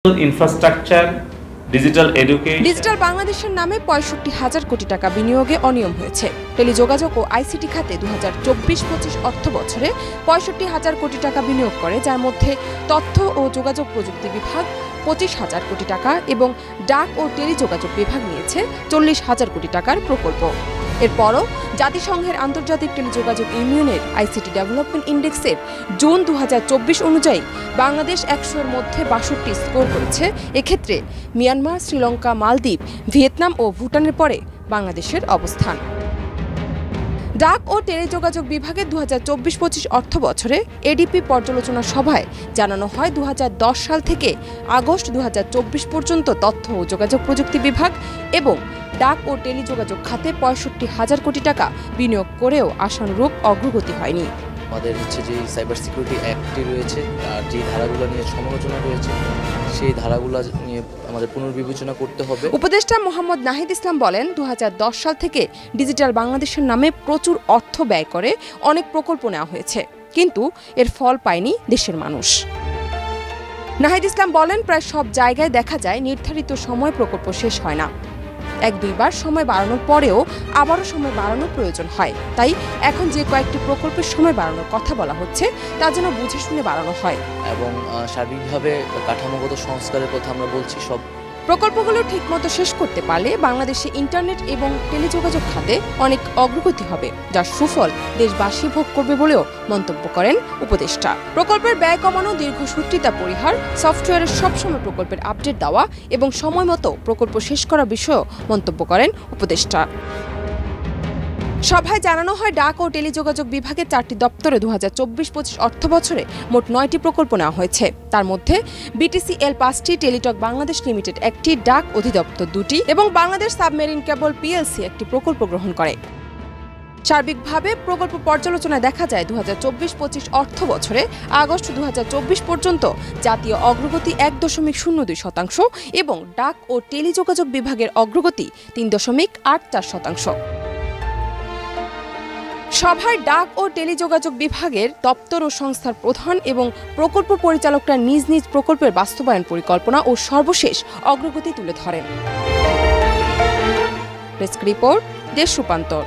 Infrastructure, digital বাংলাদেশের নামে ৬৫,০০০ কোটি টাকা বিনিয়োগে অনিয়ম হয়েছে। টেলিযোগাযোগ ও আইসিটি খাতে ২০২৪-২৫ অর্থ বছরে ৬৫,০০০ কোটি টাকা বিনিয়োগ করে, যার মধ্যে তথ্য ও যোগাযোগ প্রযুক্তি বিভাগ ২৫,০০০ কোটি টাকা এবং ডাক ও টেলিযোগাযোগ বিভাগ নিয়েছে ৪০,০০০ কোটি টাকার প্রকল্প। এরপরও জাতিসংঘের আন্তর্জাতিক টেলিযোগাযোগ ইউনিয়নের আইসিটি ডেভেলপমেন্ট ইন্ডেক্সের জুন ২০২৪ অনুযায়ী বাংলাদেশ ১০০-এর মধ্যে ৬২ স্কোর করেছে। এক্ষেত্রে মিয়ানমার, শ্রীলঙ্কা, মালদ্বীপ, ভিয়েতনাম ও ভুটানের পরে বাংলাদেশের অবস্থান। ডাক ও টেলিযোগাযোগ বিভাগের ২০২৪-২৫ অর্থ বছরে এডিপি পর্যালোচনা সভায় জানানো হয় ২০১০ সাল থেকে আগস্ট ২০২৪ পর্যন্ত তথ্য ও যোগাযোগ প্রযুক্তি বিভাগ এবং ডাক ও টেলিযোগাযোগ খাতে ৬৫,০০০ কোটি টাকা বিনিয়োগ করেও আশানুরূপ অগ্রগতি হয়নি। আমাদের যে সাইবার সিকিউরিটি অ্যাক্টটি রয়েছে আর যে ধারাগুলো নিয়ে সমালোচনা রয়েছে সেই ধারাগুলো নিয়ে আমাদের পুনর্বিবেচনা করতে হবে। উপদেষ্টা মোহাম্মদ নাহিদ ইসলাম বলেন, ২০১০ সাল থেকে ডিজিটাল বাংলাদেশের নামে প্রচুর অর্থ ব্যয় করে অনেক প্রকল্প নেওয়া হয়েছে, কিন্তু এর ফল পায়নি দেশের মানুষ। নাহিদ ইসলাম বলেন, প্রায় সব জায়গায় দেখা যায় নির্ধারিত সময় প্রকল্প শেষ হয় না। ১-২বার সময় বাড়ানোর পরেও আবারও সময় বাড়ানোর প্রয়োজন হয়। তাই এখন যে কয়েকটি প্রকল্পের সময় বাড়ানোর কথা বলা হচ্ছে তা যেন বুঝে শুনে বাড়ানো হয়। এবং সার্বিকভাবে কাঠামোগত সংস্কারের কথা আমরা বলছি। সব প্রকল্পগুলো ঠিকমতো শেষ করতে পারলে বাংলাদেশে ইন্টারনেট এবং টেলিযোগাযোগ খাতে অনেক অগ্রগতি হবে, যার সুফল দেশবাসী ভোগ করবে বলেও মন্তব্য করেন উপদেষ্টা। প্রকল্পের ব্যয় কমানো, দীর্ঘসূত্রিতা পরিহার, সফটওয়্যারের সবসময় প্রকল্পের আপডেট দেওয়া এবং সময় মতো প্রকল্প শেষ করার বিষয়েও মন্তব্য করেন উপদেষ্টা। সভায় জানানো হয়, ডাক ও টেলিযোগাযোগ বিভাগের 4টি দপ্তরে ২০২৪-২৫ অর্থ বছরে মোট 9টি প্রকল্প নেওয়া হয়েছে। তার মধ্যে বিটিসিএল 5টি, টেলিটক বাংলাদেশ লিমিটেড 1টি, ডাক অধিদপ্তর 2টি এবং বাংলাদেশ সাবমেরিন কেবল পিএলসি 1টি প্রকল্প গ্রহণ করে। সার্বিকভাবে প্রকল্প পর্যালোচনায় দেখা যায় ২০২৪-২৫ অর্থ বছরে আগস্ট ২০২৪ পর্যন্ত জাতীয় অগ্রগতি ১.02% এবং ডাক ও টেলিযোগাযোগ বিভাগের অগ্রগতি ৩.84%। সভায় ডাক ও টেলিযোগাযোগ বিভাগের দপ্তর ও সংস্থার প্রধান এবং প্রকল্প পরিচালকরা নিজ নিজ প্রকল্পের বাস্তবায়ন পরিকল্পনা ও সর্বশেষ অগ্রগতি তুলে ধরেন। ডেস্ক রিপোর্ট, দেশ রূপান্তর।